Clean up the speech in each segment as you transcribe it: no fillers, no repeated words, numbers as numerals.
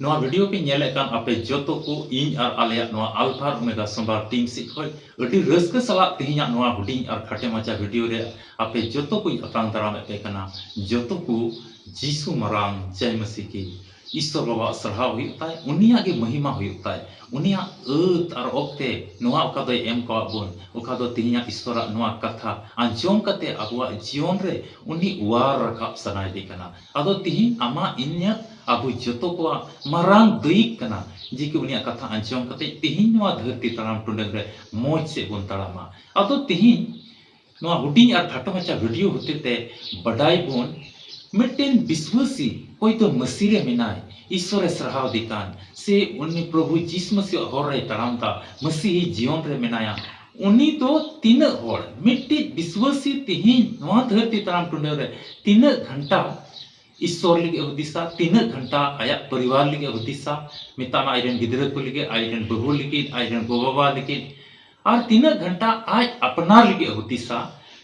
नवा वीडियो पे नेले कान आपे जोतो को इन और आलिया नवा अल्फा ओमेगा संभार टीम से खोय अडी रस्क सला तेहिया नवा हुडिंग और खाटे माचा वीडियो रे आपे जोतो को अतांग दाराम पे कना जोतो को जीसु मरांग जय मसीह की ईश्वर बाबा सरहाव हुई उनिया की महिमा हुई उनिया अत और ओक्ते नवा ओका दो एम को बोन ओका दो तेहिया ईश्वर नवा कथा आंजोम कते अबुआ जीवन रे उनी वार रकाब सनाय दे कना अदो तेहि आमा इन्या अबु जोतो को मरांग दैक कना जी के उनिया कथा आंजोम कते तेहि नवा धरती तराम टुंडंग रे मोज से बोन तड़ामा अदो तेहि नवा हुडिंग और खाटो माचा वीडियो होते ते बडाई बोन मिट्टेन विश्वासी कोई तो मसीरे मिनाय ईश्वर सरहाव दिकान से उन्नी प्रभु जीसु मसीह होर रे तड़ामता मसीही जीवन रे मिनाया उन्नी तो तीन होर मिट्टी विश्वासी तिही नवा धरती तड़ाम टुंडे रे 3 घंटा ईश्वर लिगे हुदिसा 3 घंटा आया परिवार लिगे हुदिसा मितामा आइरन गिदरे को लिगे आइरन बहु लिगे आइरन गोबाबा लिगे और 3 घंटा आज अपना लिगे हुदिसा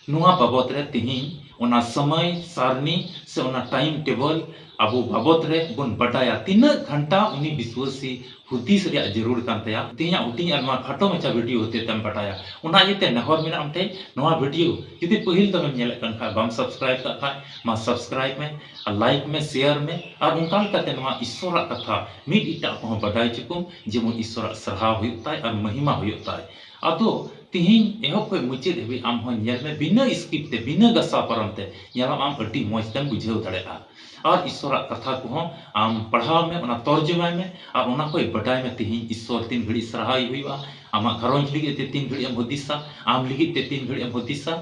नुआ बाबत रे तिही ओना समय सारणी से ओना टाइम टेबल अबो बाबत रे बन बटाया 3 घंटा उनी विश्वासी हुदिस रे जरूर कान तया तिया उटिंग अरमा खाटो मचा वीडियो होते तम बटाया ओना येते नहर मिना हमते नवा वीडियो जदि पहिल तम नेल कन खा बम सब्सक्राइब का खा मा सब्सक्राइब में लाइक में शेयर में और उनका कते नवा ईश्वर कथा मिड इटा को बटाई चुकुम जेमन ईश्वर सरहाव हुयताय और महिमा हुयताय अदो तिहिन एहब को मुचित हेबी आम हो नेल में बिना स्किप ते बिना गसा परमते याम आम अटी मोजतम बुझेव दड़ेगा और ईश्वर कथा को आम पढ़ाव में ओना तर्जुमा में और ओना कोई बटाई में तिहिन ईश्वर 3 घड़ी सरहाई हुईवा आमा घरोंज लिगे ते 3 घड़ी हम होदिसा आम लिगे ते 3 घड़ी हम होदिसा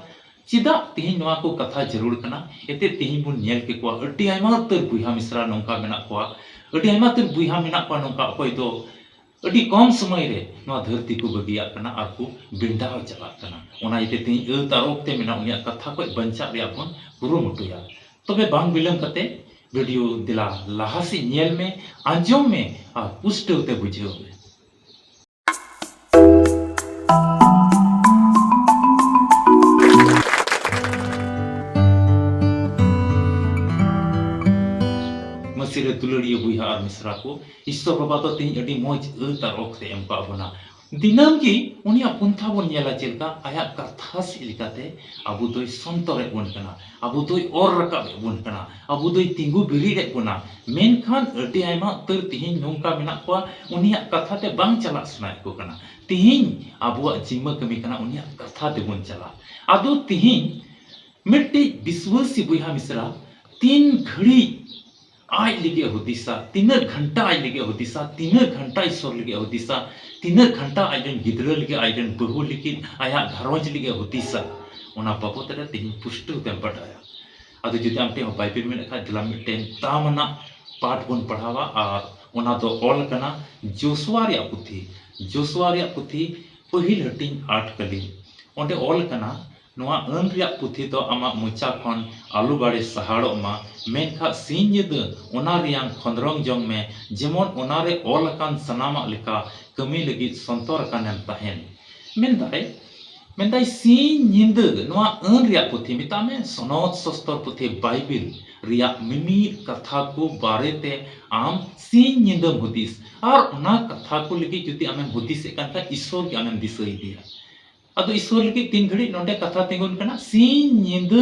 चिदा तिहिन नवा को कथा जरूर कना एते तिहिन बुन नेल के को अटी आइमा तर बुहा मिश्रा नोंका मेना को अटी आइमा तर बुहा मेना को नोंका कोई तो अड़ी कम समय रे नवा धरती को बगिया कना और को बिंडाव चला कना ओना इते तिही तारोकते मेना उनिया कथा को बंचा रे अपन पुरो मुटुया तबे बांग बिलम कते वीडियो दिला लाहासी नेल में आंजोम में और पुष्टते बुझेव में मसीरे दुलड़िया बुहा और मिश्रा को ईश्वर बाबा तो तीन अड़ी मोज तार ओक्ते एम का बना दिनाम की उनिया पुंथा बन नेला चेलका आया कथा से लिकाते अबु दोई संतरे बन कना अबु दोई और रकाबे बन कना अबु दोई तिंगु बिरी रे बना मेनखान अड़ी आइमा तर तिहिन नोंका मेना को उनिया कथा ते बांग चला सुनाय को कना तिहिन अबुआ जिम्मा कमी कना उनिया कथा ते बन चला अदो तिहिन मिट्टी विश्वासी बुहा मिश्रा 3 घड़ी आज लिगे होदिसा 3 घंटा आज लिगे होदिसा 3 घंटा ईश्वर लिगे होदिसा 3 घंटा आइजन गिदरा लिगे आइजन बहु लिगे आया घरोंज लिगे होदिसा ओना बाबत रे तिहिन पुष्टु तेम पढ़ाया अदो जदि आमते बाइबल में लिखा दिला मिटेन तामना पाठ बन पढ़ावा और ओना दो ऑल कना जोशुआ रे पुथी पहिल हटिंग 8 कली ओंडे ऑल कना नवा अन रिया पुथी तो आमा मुचा खन आलू बाड़े सहाड़ो मा मेनखा सीन यद ओना रियां खंद्रंग जंग में जेमन ओना रे ऑल कान सनामा लिका कमी लगी संतोर कानेम तहेन मेनदाय सीन निंद नवा अन रिया पुथी मिता में सनोत सस्तर पुथी बाइबल रिया मिमी कथा को बारेते आम सीन निंद हुदिस और ओना कथा को लगी जुति आमें हुदिस एकांता ईश्वर के आमें दिसई दिया अदो ईश्वर लगी 3 घड़ी नोंडे कथा तिंगुन कना सीन निंद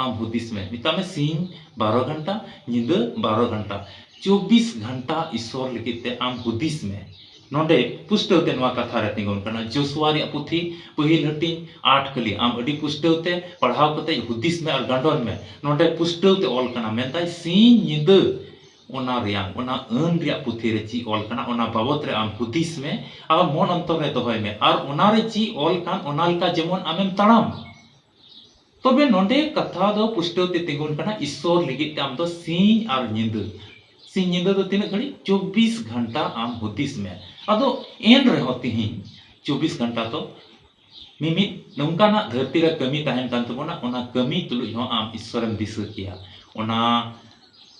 आम हुदिस में मिता में सीन 12 घंटा निंद 12 घंटा 24 घंटा ईश्वर लगी ते आम हुदिस में नोंडे पुष्टवते नवा कथा रे तिंगुन कना जोशुआ रे पुथी पहिल हटी 8 कली आम अडी पुष्टवते पढ़ाव कते हुदिस में और गंडोन में नोंडे पुष्टवते ऑल कना मेनताय सीन निंद ओना रियां ओना अन रिया पुथी रे ची ऑल कना ओना बाबत रे आम हुदिस में आ मन अंतर रे दोहय में और ओना रे ची ऑल कान ओना लिका जेमन आमेम तड़ाम तबे नोंडे कथा दो पुष्टवते तिंगुन कना ईश्वर लिगित ते आम दो सीन और निंद दो तीन घड़ी 24 घंटा आम हुदिस में अदो एन रे होती 24 घंटा तो मिमी नोंकाना धरती रे कमी ताहेन कान तबोना ओना कमी तुलुज हो आम ईश्वरम दिस किया ओना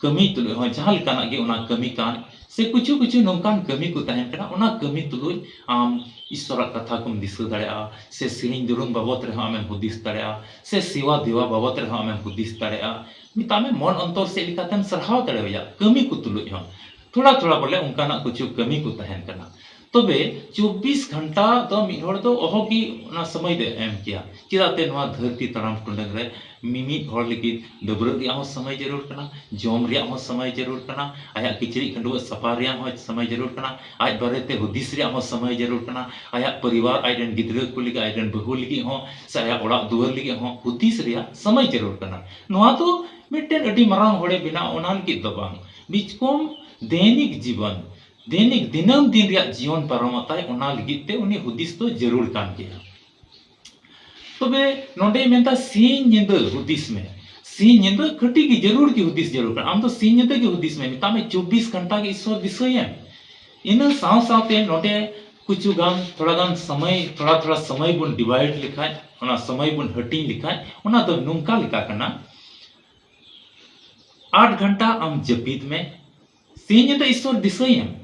कमी तुलुज हो जहां लिकाना गे ओना कमी कान से कुछ नोंकान कमी को ताहेन कना ओना कमी तुलुज आम ईश्वर कथा को दिस दाड़ेया से सिरिंग दुरुंग बाबत रे आमें हुदिस दाड़ेया से सेवा देवा बाबत रे आमें हुदिस दाड़ेया मिता में मन अंतर से लिकातन सरहाव दाड़ेया कमी को तुलुज हो थोड़ा थोड़ा बोले उनका कुछ कमी को तहन कना तबे 24 घंटा तो मिड हर दो ओहोगी ना समय दे एम किया चिदाते नवा धरती तड़ाम टुंडंग रे मिमिद हर लगी डबरो रिया हो समय जरूर कना जम रिया हो समय जरूर कना आया किचरी खंडुआ सफा रिया हो समय जरूर कना आज बारेते हुदिस रिया हो समय जरूर कना आया परिवार आइडेन गिद्र को लगी आइडेन बहु लगी हो से आया ओड़ा दुआर लगी हो हुदिस रिया समय जरूर कना नवा तो मिटेन अडी मरांग होड़े बिना ओना लगी दो बांग बीचकोम दैनिक जीवन दैनिक दिनम दिन रिया जीवन पारमताय ओना लगिते उनी हुदिस तो जरूर कान गया तबे नोडे मेंता सीन निंद हुदिस में सीन निंद खटी की जरूर की हुदिस जरूर आम तो सीन निंद की हुदिस में मिता में 24 घंटा के ईश्वर दिसयम इन साव सावते नोडे कुछ गान थोड़ा गान समय थोड़ा समय बुन डिवाइड लिखाय ओना समय बुन हटिंग लिखाय ओना तो नुंका लिखा कना 8 घंटा आम जपित में सीन निंद ईश्वर दिसयम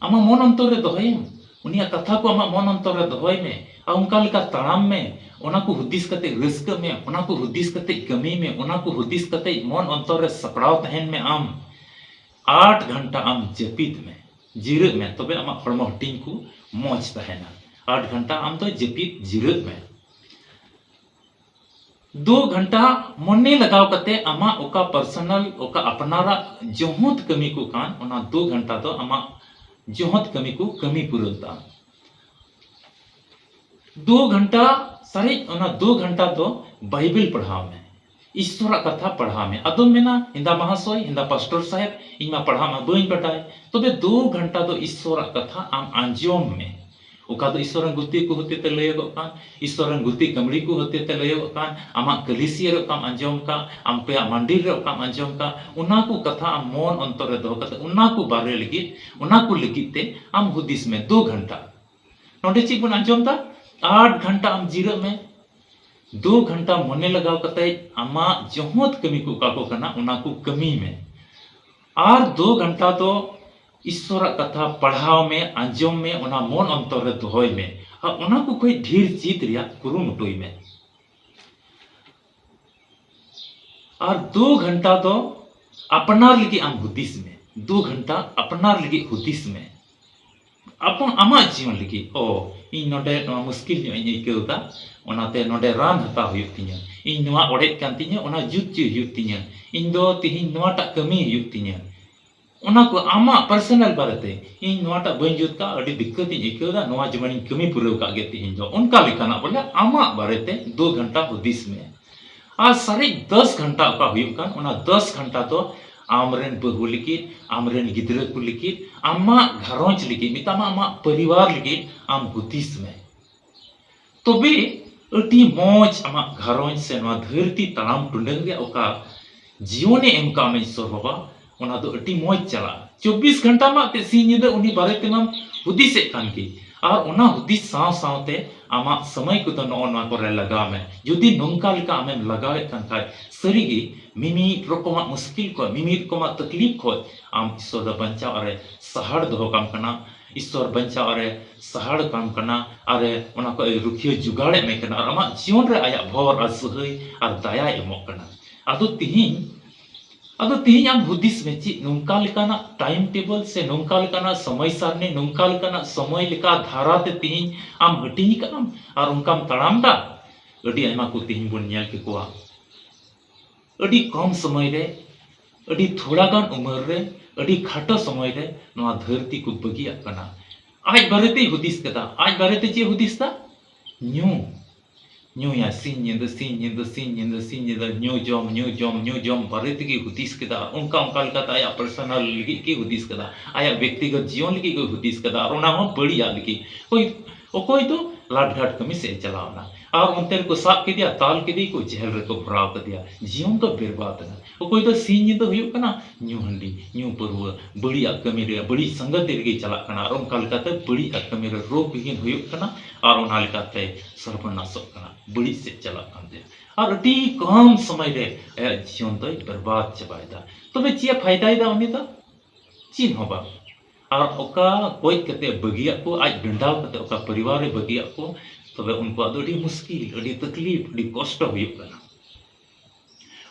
आमा मन अंतर रे दोहयम उनिया कथा को आमा मन अंतर रे दोहय में आ उनका लेका तड़ाम में ओना को हुदिस कते रिस्क में ओना को हुदिस कते कमी में ओना को हुदिस कते मन अंतर रे सपड़ाव तहन में आम 8 घंटा आम जपित में जिरग में तबे आमा हड़मो हटिंग को मौज तहना 8 घंटा आम तो जपित जिरग में 2 घंटा मने लगाव कते आमा ओका पर्सनल ओका अपनारा जोहत कमी को कान ओना 2 घंटा तो आमा जोहत कमी को कमी पुरलता 2 घंटा सारे ओना 2 घंटा तो बाइबल पढ़ाव में ईश्वर कथा पढ़ा में अदम मेना हिंदा महाशय हिंदा पास्टर साहेब इमा पढ़ा में बई बटाय तबे 2 घंटा तो ईश्वर कथा आम अंजोम में ओका तो ईश्वर गुती को होते ते लयगो कान ईश्वर गुती कमड़ी को होते ते लयगो कान आमा कलिसिया रे काम अंजोम का आम पे मंदिर रे काम अंजोम का उना को कथा आम मन अंतर रे दो कते उना को बारे लगी उना को लगिते आम हुदिस में 2 घंटा नोडे ची बन अंजोम ता 8 घंटा आम जीरो में 2 घंटा मने लगाव कते आमा जोहत कमी को काको कना उना को कमी में और 2 घंटा तो ईश्वर कथा पढ़ाव में अंजोम में उना मन अंतर रे दोहय में और उना को कोई ढेर चीत रिया कुरुमुटुई में और 2 घंटा तो अपनार लगी आम हुदिस में 2 घंटा अपनार लगी हुदिस में अपन आमा जीवन लगी ओ इन नोडे मुश्किल जो इन इकौदा ओनाते नोडे रान हता हुयुक तिnya इन नोआ ओडेट कान तिnya ओना जुत ची हुयुक तिnya इन दो तिहिन नोआ टा कमी हुयुक तिnya ओना को आमा पर्सनल बारते इन नोआ टा बइन जुत का अडी दिक्कत इन इकौदा नोआ जमन कमी पुरव का गे तिहिन जो उनका लिखाना बोले आमा बारते 2 घंटा हुदिस में आज सारे 10 घंटा का हुयुक कान ओना 10 घंटा तो आमरेन बहु लिखित आमरेन गिद्र को लिखित आमा घरोंच लिखित मितामा आमा परिवार लिखित आम हुदिस में तबे अति मौज आमा घरोंच से नवा धरती तड़ाम टुंडंग रे ओका जीवने एम का में ईश्वर बाबा ओना दो अति मौज चला 24 घंटा मा ते सी निदा उनी बारे तेनाम हुदिस ए कान की और ओना हुदिस साव सावते आमा समय को तो नोना को रे लगा में जुदी नोंका लिका आमेम लगावे कान काय सरीगी मिमी रोकोमा मुश्किल को मिमी रोकोमा तकलीफ को आम ईश्वर बंचा अरे सहाड़ दो काम कना ईश्वर बंचा अरे सहाड़ काम कना अरे ओना को रुखियो जुगाड़े में कना आमा जीवन रे आया भोर असहय और दया एमो कना अदो तिहिं आम हुदिस में ची नोंका लिकाना टाइम टेबल से नोंका लिकाना समय सारणी नोंका लिकाना समय लिका धारा ते तिहिं आम हटिंग का आम और उनका तड़ाम दा अडी आयमा को तिहिं बुन नेल के कोआ अडी कम समय रे अडी थोड़ा गान उमर रे अडी खाटो समय रे नवा धरती को बगिया कना आज बारेते हुदिस कदा आज बारेते चे हुदिस दा न्यू या सीन न्यू जॉम बारेते की हुदिस कदा उनका लगा आया पर्सनल लगी की हुदिस कदा आया व्यक्तिगत जीवन लगी को हुदिस कदा और ओना हो बढ़िया लगी कोई तो लाट घाट कमी से चलावना और उनते को साब के दिया ताल के दी को जेल रे को भराव कर दिया जीवन तो बर्बाद ना कोई तो सीन निंदा हुयुक कना न्यू हंडी न्यू परवा बढ़िया कमी रे बड़ी संगत रे चला कना और उनका लगाते बढ़िया कमी रे रोग बिगिन हुयुक कना और उना लगाते सर्वनाशक कना बड़ी से चला कांदे और अति कम समय रे जीवन तो बर्बाद चबायदा तबे चिया फायदा दा उनी दा चीन होबा और ओका कोई कते बगिया को आज डंडाव कते ओका परिवार रे बगिया को तबे उनको अदोडी मुश्किल अडी तकलीफ अडी कष्ट हुयुक कना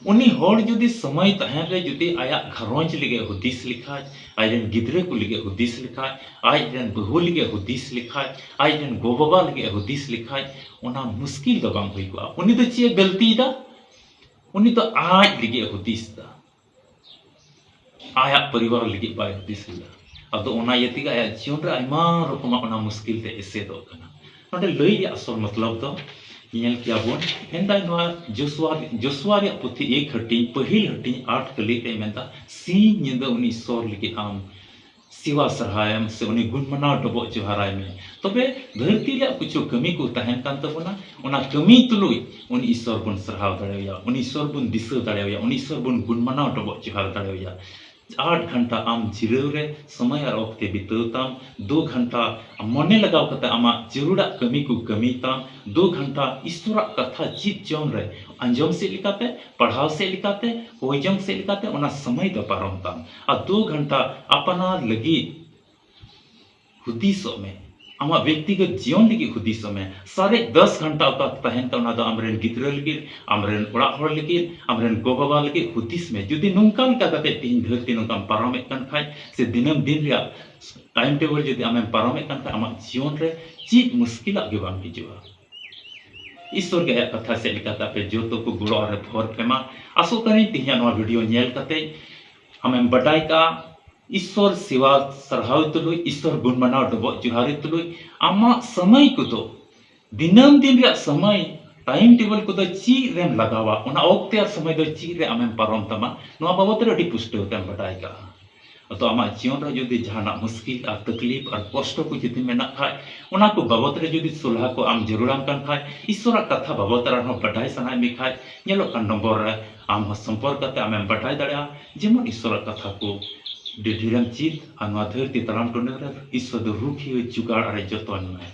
उनी हर जुदी समय तहन रे जुदी आया घरोंज लिगे हुदिस लिखाय आइरेन गिद्रे को लिगे हुदिस लिखाय आइरेन बहु लिगे हुदिस लिखाय आइरेन गोबाबा लिगे हुदिस लिखाय ओना मुश्किल दो बांग हुई को उनी तो चे गलती दा उनी तो आज लिगे हुदिस दा आया परिवार लिगे बाय हुदिस दा अदो ओना यति आया जीवन रे आयमा रकम ओना मुश्किल ते एसे दो कना नोडे लई असल मतलब दो nyel kia bon hentai noa Joshua ria puthi ek hati pahil hati 8 kali te menta si nyenda uni sor liki am siwa sarhayam se uni gun mana dobo juharai me tobe dharti ria kuchu kami ku tahen kan tabona ona kami tului uni isor bun sarhaw dareya uni isor bun disa dareya uni isor bun gun mana dobo juhar dareya 8 घंटा आम जिराव रे समय और वक्त बितावताम 2 घंटा मने लगाव कते आमा जरूरा कमी को कमीताम 2 घंटा ईश्वरा कथा जीत जौन रे अंजम से लिखाते पढ़ाव से लिखाते होजम से लिखाते ओना समय द पारमताम आ 2 घंटा अपना लगी हुदिसो में आमा व्यक्तिगत जीवन लगी हुदिसो में सारे 10 घंटा का तहन त ओना द आमरेन गिद्रा लगी आमरेन ओड़ा हर लगी आमरेन गोबाबा लगी हुदिस में जुदी नोंकान का कते तीन धरती नोंकाम पारमे कन खाय से दिनम दिन रे टाइम टेबल जुदी आमे पारमे कन खाय आमा जीवन रे चीज मुश्किल आगे बांग हिजुआ ईश्वर के कथा से लिखाता पे जोतो को गुरो और भर पेमा आसो करें तिहिया नवा वीडियो नेल कते हमें बटाई का ईश्वर सेवा सरहाव तुलुई ईश्वर गुण मनाव डबो जुहारी तुलुई आमा समय को तो दिनम दिन रे समय टाइम टेबल को तो ची रेम लगावा ओना ओक्ते समय दो ची रे आमें पारम तमा नवा बाबत रे पुष्टो तेम बटाई का तो आमा जीवन रे जुदी जहाना मुश्किल और तकलीफ और कष्ट को जुदी मेना खाय ओना को बाबत रे जुदी सुलह को आम जरूराम कन खाय ईश्वर कथा बाबत रे हो बटाई सनाय मी खाय नेलो का नंबर रे आम हो संपर्क करते आमें बटाई दड़या जेमन ईश्वर कथा को डिढिरम चित अनवा धरती तराम टोने रे ईश्वर दो रुखी जुगाड़ अरे जतन में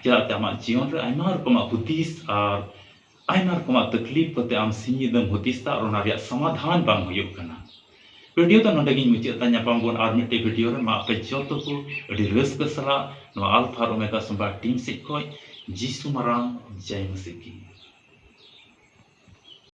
चलाते आमा जीवन रे आयमा रकमा हुदिस और आयमा रकमा तकलीफ कते आम सिंगिदम हुदिस ता ओना रे समाधान बांग हुयुग कना वीडियो तो नोडे गिन मुचाद तanya pambon ar mite video re ma pe joto ko adi raska sala no alpha omega samba team se koi jisu marang jai masiki